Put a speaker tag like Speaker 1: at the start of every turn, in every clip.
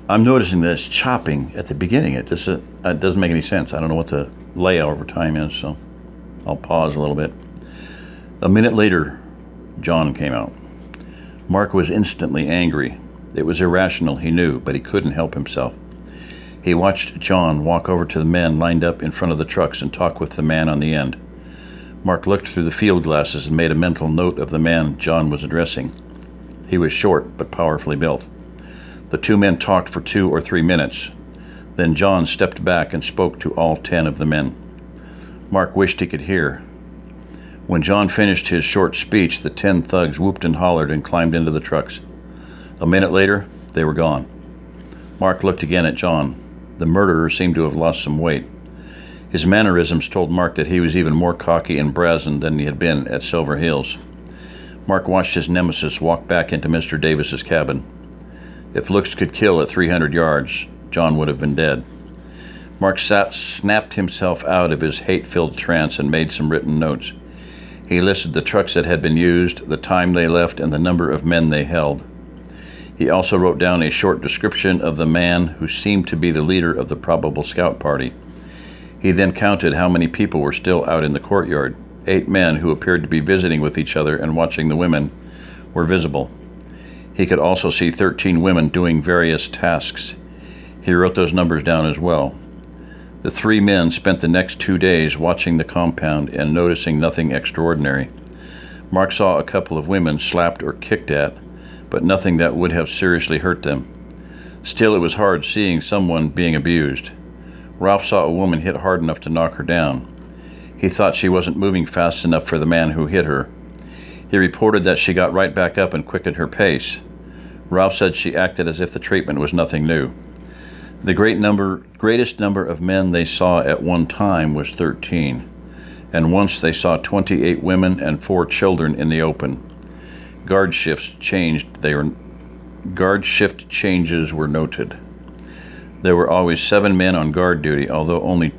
Speaker 1: I'm noticing this chopping at the beginning. It doesn't make any sense. I don't know what the layout over time is, so I'll pause a little bit. A minute later, John came out. Mark was instantly angry. It was irrational, he knew, but he couldn't help himself. He watched John walk over to the men lined up in front of the trucks and talk with the man on the end. Mark looked through the field glasses and made a mental note of the man John was addressing. He was short but powerfully built. The two men talked for 2 or 3 minutes. Then John stepped back and spoke to all 10 of the men. Mark wished he could hear. When John finished his short speech, the 10 thugs whooped and hollered and climbed into the trucks. A minute later, they were gone. Mark looked again at John. The murderer seemed to have lost some weight. His mannerisms told Mark that he was even more cocky and brazen than he had been at Silver Hills. Mark watched his nemesis walk back into Mr. Davis's cabin. If looks could kill at 300 yards, John would have been dead. Mark snapped himself out of his hate-filled trance and made some written notes. He listed the trucks that had been used, the time they left, and the number of men they held. He also wrote down a short description of the man who seemed to be the leader of the probable scout party. He then counted how many people were still out in the courtyard. 8 men who appeared to be visiting with each other and watching the women were visible. He could also see 13 women doing various tasks. He wrote those numbers down as well. The 3 men spent the next 2 days watching the compound and noticing nothing extraordinary. Mark saw a couple of women slapped or kicked at, but nothing that would have seriously hurt them. Still, it was hard seeing someone being abused. Ralph saw a woman hit hard enough to knock her down. He thought she wasn't moving fast enough for the man who hit her. He reported that she got right back up and quickened her pace. Ralph said she acted as if the treatment was nothing new. The greatest number of men they saw at one time was 13, and once they saw 28 women and 4 children in the open. Guard shift changes were noted. There were always 7 men on guard duty, although only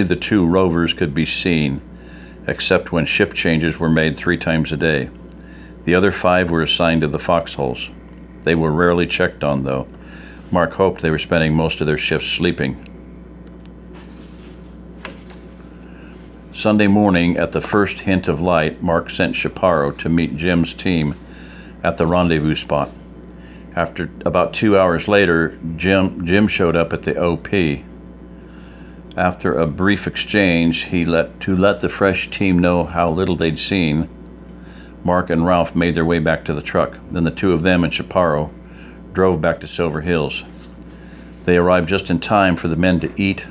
Speaker 1: the 2 rovers could be seen, except when shift changes were made 3 times a day. The other 5 were assigned to the foxholes. They were rarely checked on, though. Mark hoped they were spending most of their shifts sleeping. Sunday morning, at the first hint of light, Mark sent Chaparro to meet Jim's team at the rendezvous spot. After about 2 hours later, Jim showed up at the OP. After a brief exchange, to let the fresh team know how little they'd seen, Mark and Ralph made their way back to the truck. Then the 2 of them and Chaparro drove back to Silver Hills. They arrived just in time for the men to eat,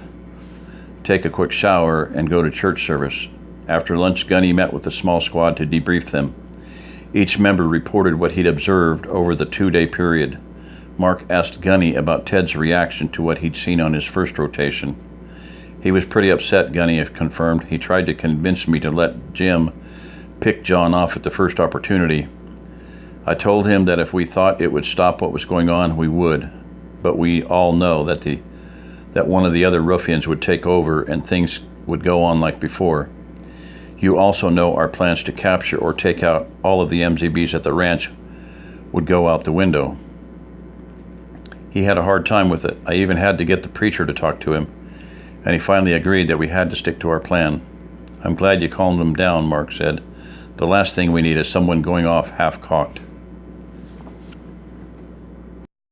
Speaker 1: take a quick shower, and go to church service. After lunch, Gunny met with the small squad to debrief them. Each member reported what he'd observed over the 2-day period. Mark asked Gunny about Ted's reaction to what he'd seen on his first rotation. He was pretty upset, Gunny confirmed. He tried to convince me to let Jim pick John off at the first opportunity. I told him that if we thought it would stop what was going on, we would. But we all know that one of the other ruffians would take over and things would go on like before. You also know our plans to capture or take out all of the MZBs at the ranch would go out the window. He had a hard time with it. I even had to get the preacher to talk to him, and he finally agreed that we had to stick to our plan. I'm glad you calmed him down, Mark said. The last thing we need is someone going off half-cocked.